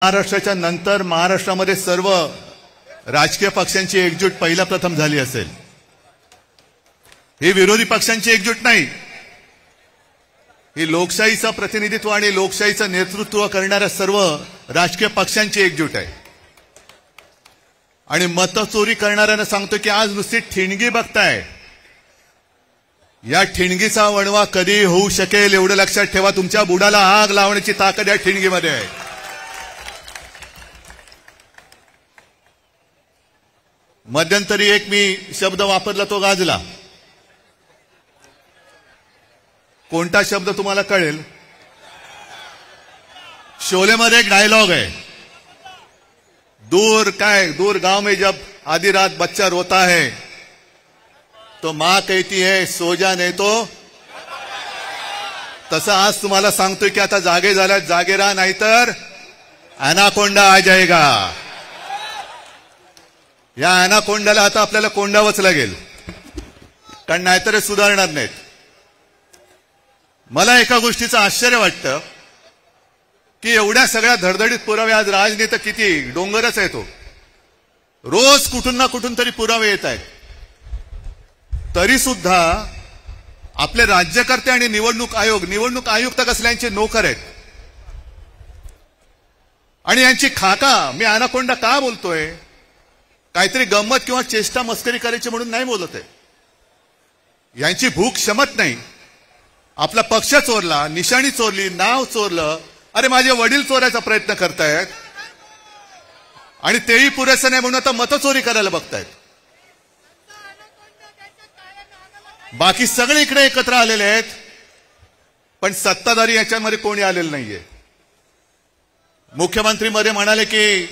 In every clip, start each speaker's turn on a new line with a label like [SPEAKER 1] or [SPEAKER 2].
[SPEAKER 1] महाराष्ट्राच्या नंतर महाराष्ट्रामध्ये सर्व राजकीय पक्षांची एकजूट पहिला प्रथम झाली असेल। ही विरोधी पक्षांची एकजूट नाही, ही लोकशाहीचं प्रतिनिधित्व आणि लोकशाहीचं नेतृत्व करणाऱ्या सर्व राजकीय पक्षांची एकजूट आहे। आणि मतचोरी करणाऱ्यांना सांगतो की आज नुसती ठिणगी बघताय, या ठिणगीचा वणवा कधी होऊ शकेल एवढं लक्षात ठेवा। तुमच्या बुडाला आग लावण्याची ताकद या ठिणगीमध्ये आहे। मध्यंतरी एक मी शब्द वापरला तो गाजला। कोणता शब्द तुम्हाला कळेल? शोलेमध्ये एक डायलॉग आहे, दूर गांव में जब आधी रात बच्चा रोता है तो मां कहती है सो जा नहीं तो। तसं आज तुम्हाला सांगतोय की आता जागे झाल्यात, जागे राहा, नाहीतर अनाकोंडा आ जाएगा। या अनाकोंडाला आता आपल्याला कोंडावंच लागेल, कारण नाहीतर हे सुधारणार नाहीत। मला एका गोष्टीचं आश्चर्य वाटतं की एवढ्या सगळ्या धडधडीत पुरावे, आज राजनीती किती डोंगरच आहे तो, रोज कुठून ना कुठून तरी पुरावे येत आहेत, तरी सुद्धा आपले राज्यकर्ते आणि निवडणूक आयुक्त कसल्यांचे नोकर आहेत। आणि यांची खाका, मी अनाकोंडा का बोलतोय, काहीतरी गंमत किंवा चेष्टा मस्करी करायची म्हणून नाही बोलत आहे। यांची भूक शमत नाही। आपला पक्ष चोरला, निशाणी चोरली, नाव चोरलं, अरे माझे वडील चोरायचा प्रयत्न करतायत, आणि तेही पुरेसं नाही म्हणून आता मतचोरी करायला बघतायत। बाकी सगळे इकडे एकत्र आलेले आहेत, पण सत्ताधारी याच्यामध्ये कोणी आलेलं नाहीये। मुख्यमंत्री मध्ये म्हणाले की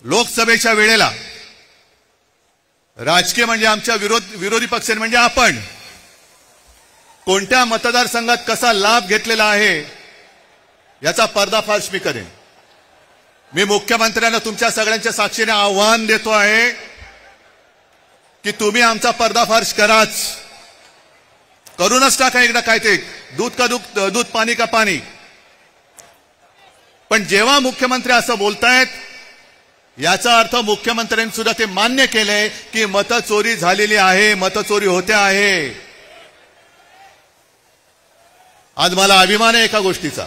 [SPEAKER 1] लोकसभेच्या वेळेला राजकीय म्हणजे आमच्या विरोधी पक्ष म्हणजे आपण कोणत्या मतदारसंघात कसा लाभ घेतलेला आहे याचा पर्दाफाश मी करेन। मी मुख्यमंत्र्यांना तुमच्या सगळ्यांच्या साक्षीने आव्हान देतो आहे की तुम्ही आमचा पर्दाफाश कराच, करूनच टाका एकदा। काय ते दूध का दूध, पाणी का पाणी। पण जेव्हा मुख्यमंत्री असं बोलतायत, याचा अर्थ मुख्यमंत्र्यांनी सुद्धा ते मान्य केलंय की मतचोरी झालेली आहे, मतचोरी होते आहे। आज मला अभिमान आहे एका गोष्टीचा,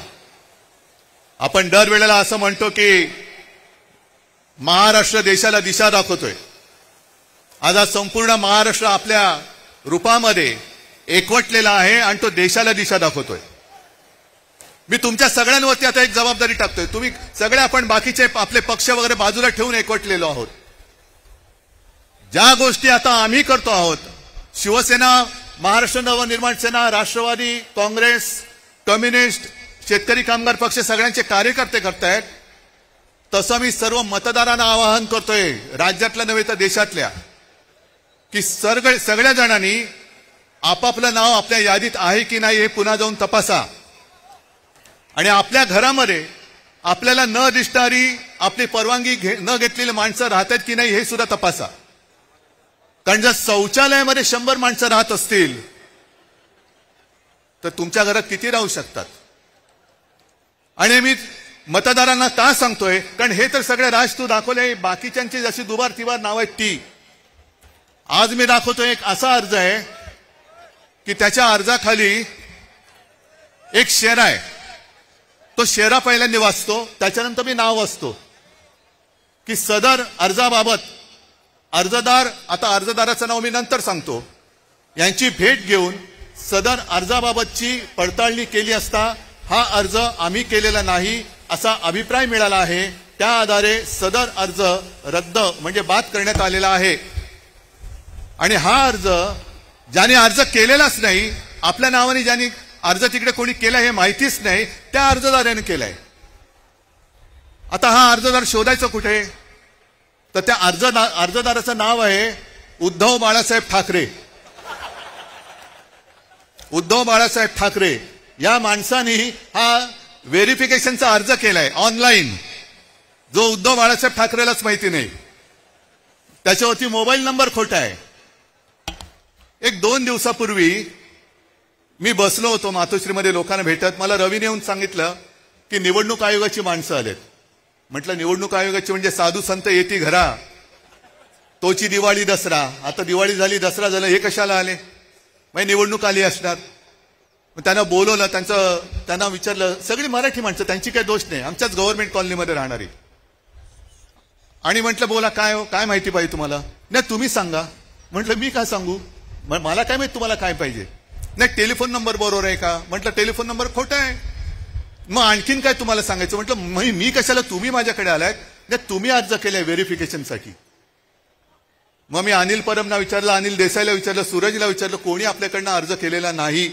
[SPEAKER 1] आपण दरवेळेला असं म्हणतो की महाराष्ट्र देशाला दिशा दाखवतोय। आज संपूर्ण महाराष्ट्र आपल्या रूपामध्ये एकवटलेला आहे आणि तो देशाला दिशा दाखवतोय। मी तुमच्या सगळ्यांवरती आता एक जबाबदारी टाकतोय, तुम्ही सगळे आपण बाकीचे आपले पक्ष वगैरे बाजूला ठेवून एकवटलेलो आहोत। ज्या गोष्टी आता आम्ही करतो आहोत, शिवसेना, महाराष्ट्र नवनिर्माण सेना, राष्ट्रवादी काँग्रेस, कम्युनिस्ट, शेतकरी कामगार पक्ष सगळ्यांचे कार्यकर्ते करतायत, तसं मी सर्व मतदारांना आवाहन करतोय, राज्यातल्या नव्हे तर देशातल्या, की सगळ्या जणांनी आपापलं नाव आपल्या यादीत आहे की नाही हे पुन्हा जाऊन तपासा। आणि आपल्या घरामध्ये आपल्याला न दिसणारी, आपली परवानगी न घेतलेली माणसं राहतात की नाही हे सुद्धा तपासा। कारण जर शौचालयामध्ये 100 माणसं राहत असतील तर तुमच्या घरात किती राहू शकतात? आणि मी मतदारांना का सांगतोय, कारण हे तर सगळे राज तू दाखवले, बाकीच्यांची जशी दुबार तिबार नाव आहेत ती। आज मी दाखवतोय एक असा अर्ज आहे की त्याच्या अर्जाखाली एक शेरा आहे, तो शेरा पहिल्यांदा वाचतो, त्याच्यानंतर मी नाव वाचतो की सदर अर्जाबाबत अर्जदार, आता अर्जदाराचं नाव मी नंतर सांगतो, यांची भेट घेऊन सदर अर्जाबाबतची पडताळणी केली असता हा अर्ज आम्ही केलेला नाही असा अभिप्राय मिळाला आहे। त्या आधारे सदर अर्ज रद्द म्हणजे बाद करण्यात आलेला आहे। आणि हा अर्ज ज्याने अर्ज केलेलाच नाही, आपल्या नावाने ज्याने अर्ज तिकडे कोणी केला हे माहितीच नाही, त्या अर्जदाराने केलाय। आता हा अर्जदार शोधायचं कुठे? तर त्या अर्जदाराचं नाव आहे उद्धव बाळासाहेब ठाकरे। उद्धव बाळासाहेब ठाकरे या माणसाने हा व्हेरिफिकेशनचा अर्ज केलाय ऑनलाईन, जो उद्धव बाळासाहेब ठाकरेलाच माहिती नाही। त्याच्यावरती मोबाईल नंबर खोटा आहे। 1-2 दिवसापूर्वी मी बसलो होतो मातोश्रीमध्ये लोकांना भेटत, मला रवीने येऊन सांगितलं की निवडणूक आयोगाची माणसं आलेत. म्हटलं निवडणूक आयोगाची म्हणजे साधू संत येती घरा, तोची दिवाळी दसरा. आता दिवाळी झाली, दसरा झाला, हे कशाला आले? मग निवडणूक आली असणार. त्यांना बोलवलं, त्यांना विचारलं. सगळी मराठी माणसं, त्यांची काही दोष नाही, आमच्याच गव्हर्नमेंट कॉलनीमध्ये राहणारी. आणि म्हटलं बोला, काय हो, काय माहिती पाहिजे तुम्हाला? नाही तुम्ही सांगा. म्हटलं मी काय सांगू, मला काय माहिती तुम्हाला काय पाहिजे? नाही टेलिफोन नंबर बरोबर आहे का? म्हटलं टेलिफोन नंबर खोटा आहे. मग आणखीन काय तुम्हाला सांगायचं? म्हटलं मी कशाला, तुम्ही माझ्याकडे आलाय. नाही तुम्ही अर्ज केलाय व्हेरिफिकेशनसाठी. मग मी अनिल परबना विचारलं, अनिल देसाईला विचारलं, सूरजला विचारलं, कोणी आपल्याकडनं अर्ज केलेला नाही.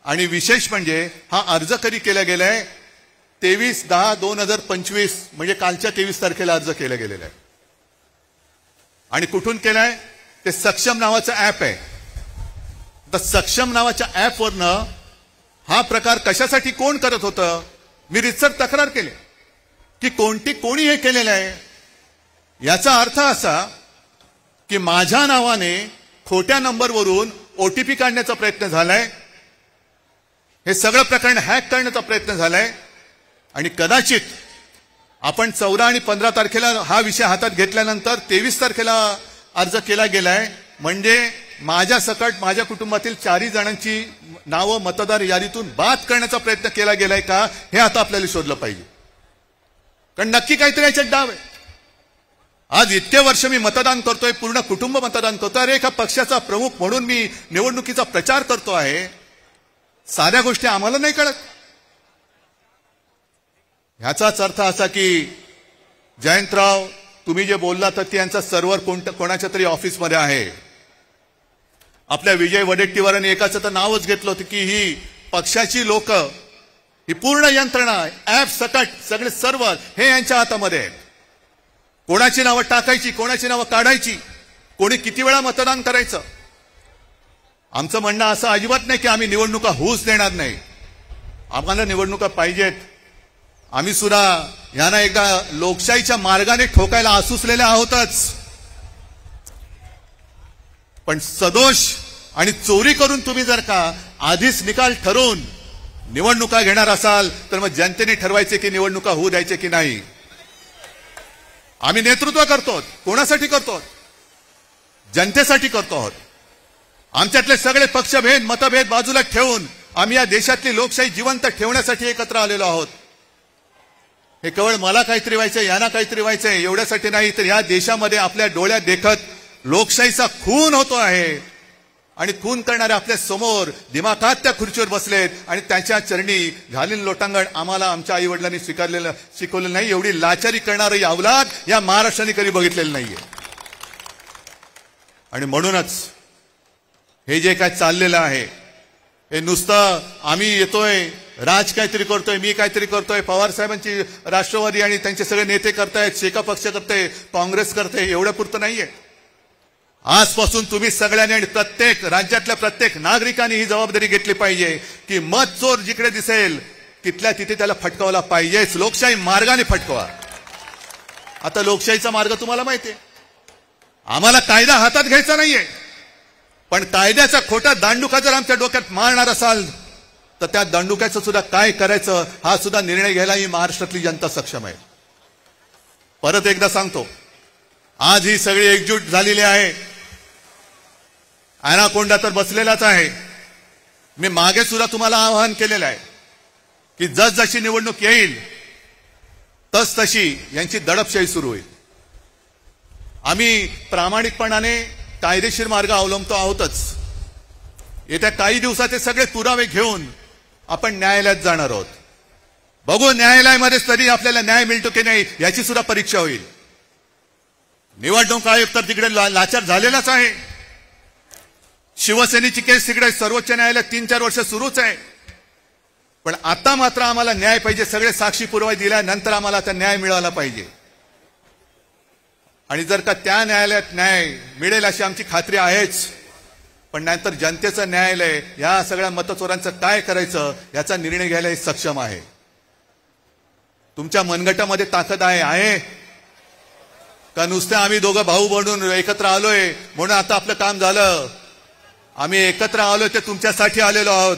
[SPEAKER 1] आणि विशेष म्हणजे हा अर्ज कधी केला गेलाय? 23/10/2025 म्हणजे कालच्या 23 तारखेला अर्ज केला गेलेला आहे. आणि कुठून केलाय? ते सक्षम नावाचं ऍप आहे. तर सक्षम नावाच्या ऍपवरनं हा प्रकार कशासाठी कोण करत होतं? मी रितसर तक्रार केली की कोणी हे केलेलं आहे. याचा अर्थ असा की माझ्या नावाने खोट्या नंबरवरून ओटीपी काढण्याचा प्रयत्न झालाय. हे सगळं प्रकरण हॅक करण्याचा प्रयत्न झालाय. आणि कदाचित आपण 14 आणि 15 तारखेला हा विषय हातात घेतल्यानंतर 23 तारखेला अर्ज केला गेलाय. म्हणजे माझ्या सकट माझ्या कुटुंबातील 4 जणांची नावं मतदार यादीतून बाद करण्याचा प्रयत्न केला गेलाय का, हे आता आपल्याला शोधलं पाहिजे. कारण नक्की काहीतरी याच्यात डाव आहे. आज इतके वर्ष मी मतदान करतोय, पूर्ण कुटुंब मतदान करतोय. अरे एका पक्षाचा प्रमुख म्हणून मी निवडणुकीचा प्रचार करतो आहे. साध्या गोष्टी आम्हाला नाही कळत. ह्याचाच अर्थ असा की जयंतराव, तुम्ही जे बोललात ते यांचा सर्व्हर कोणाच्या तरी ऑफिसमध्ये आहे. आपल्या विजय वडेट्टीवारांनी एकाचं तर नावच घेतलं होतं की ही पक्षाची लोक, ही पूर्ण यंत्रणा, ऍप सकट सगळे सर्व्हर हे यांच्या हातामध्ये आहेत. कोणाची नावं टाकायची, कोणाची नावं काढायची, कोणी किती वेळा मतदान करायचं. आमचं म्हणणं असं अजिबात नाही की आम्ही निवडणुका होऊच देणार नाही. आम्हाला निवडणुका पाहिजेत. आम्ही सुद्धा यांना एकदा लोकशाहीच्या मार्गाने ठोकायला आसुसलेले आहोतच. पण सदोष आणि चोरी करून तुम्ही जर का आधीच निकाल ठरवून निवडणुका घेणार असाल तर मग जनतेने ठरवायचे की निवडणुका होऊ द्यायचे की नाही. आम्ही नेतृत्व करतो. कोणासाठी करतो? जनतेसाठी करतो आहोत. आमच्यातले सगळे पक्षभेद मतभेद बाजूला ठेवून आम्ही या देशातली लोकशाही जिवंत ठेवण्यासाठी एकत्र आलेलो आहोत. हे केवळ मला काहीतरी व्हायचंय, यांना काहीतरी व्हायचंय एवढ्यासाठी नाही, तर या देशामध्ये आपल्या डोळ्यात देखत लोकशाहीचा खून होतो आहे. आणि खून करणारे आपल्या समोर दिमाखात त्या खुर्चीवर बसलेत आणि त्यांच्या चरणी झालेलं लोटांगण आम्हाला आमच्या आई वडिलांनी शिकवलेलं नाही. एवढी लाचारी करणारी अवलाद या महाराष्ट्राने कधी बघितलेलं नाहीये. आणि म्हणूनच हे जे काय चाललेलं आहे हे नुसतं आम्ही येतोय, राज काहीतरी करतोय, मी काहीतरी करतोय, पवार साहेबांची राष्ट्रवादी आणि त्यांचे सगळे नेते करतायत, शेका पक्ष करते, काँग्रेस करते, एवढ्या पुरतं नाहीये. आजपासून तुम्ही सगळ्यांनी आणि प्रत्येक राज्यातल्या प्रत्येक नागरिकांनी ही जबाबदारी घेतली पाहिजे की मत चोर जिकडे दिसेल तिथल्या तिथे त्याला फटकावला पाहिजेच. लोकशाही मार्गाने फटकवा. आता लोकशाहीचा मार्ग तुम्हाला माहितीये. आम्हाला कायदा हातात घ्यायचा नाहीये, पण कायद्याचा खोटा दांडुका जर आमच्या डोक्यात मारणार असाल तर त्या दांडुक्याचं सुद्धा काय करायचं हा सुद्धा निर्णय घ्यायला ही महाराष्ट्रातली जनता सक्षम आहे. परत एकदा सांगतो, आज ही सगळी एकजूट झालेली आहे. ॲनाकोंडा तर बसलेलाच आहे. मी मागे सुद्धा तुम्हाला आवाहन केलेलं आहे की जसजशी निवडणूक येईल तसतशी यांची दडपशाही सुरू होईल. आम्ही प्रामाणिकपणाने कायदेशीर मार्ग अवलंबतो आहोतच. येत्या काही दिवसाचे सगळे पुरावे घेऊन आपण न्यायालयात जाणार आहोत. बघू न्यायालयामध्ये तरी आपल्याला न्याय मिळतो की नाही याची सुद्धा परीक्षा होईल. निवडणूक आयोग तर तिकडे लाचार झालेलाच आहे. शिवसेनेची केस तिकडे सर्वोच्च न्यायालयात 3-4 वर्ष सुरूच आहे. पण आता मात्र आम्हाला न्याय पाहिजे. सगळे साक्षी पुरावे दिल्यानंतर आम्हाला आता न्याय मिळाला पाहिजे. आणि जर का त्या न्यायालयात न्याय मिळेल अशी आमची खात्री आहेच, पण नंतर जनतेचं न्यायालय या सगळ्या मतचोरांचं काय करायचं याचा निर्णय घ्यायला सक्षम आहे. तुमच्या मनगटामध्ये ताकद आहे का नुसते आम्ही दोघं भाऊ बनून एकत्र आलोय म्हणून आता आपलं काम झालं? आम्ही एकत्र आलोय ते तुमच्यासाठी आलेलो आहोत.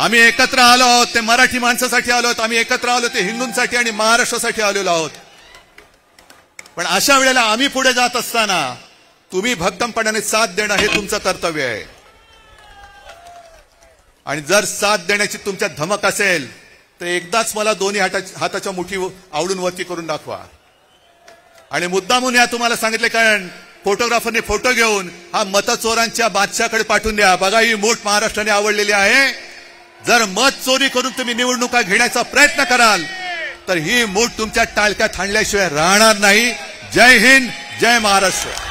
[SPEAKER 1] आम्ही एकत्र आलो आहोत ते मराठी माणसासाठी आलो आहोत, आम्ही एकत्र आलो ते हिंदूंसाठी आणि महाराष्ट्रासाठी आलेलो आहोत. पण अशा वेळेला आम्ही पुढे जात असताना तुम्ही भक्कमपणाने साथ देणं हे तुमचं कर्तव्य आहे. आणि जर साथ देण्याची तुमच्यात धमक असेल तर एकदाच मला दोन्ही हाताच्या मुठी आवडून वरती करून दाखवा. आणि मुद्दामून या तुम्हाला सांगितले कारण फोटोग्राफरने फोटो घेऊन हा मतचोरांच्या बादशाकडे पाठवून द्या. बघा ही मूठ महाराष्ट्राने आवडलेली आहे. जर मत चोरी करून तुम्ही निवडणुका घेण्याचा प्रयत्न कराल तर ही मूठ तुमच्या टाळक्यात हाणल्याशिवाय राहणार नाही. जय हिंद, जय महाराष्ट्र.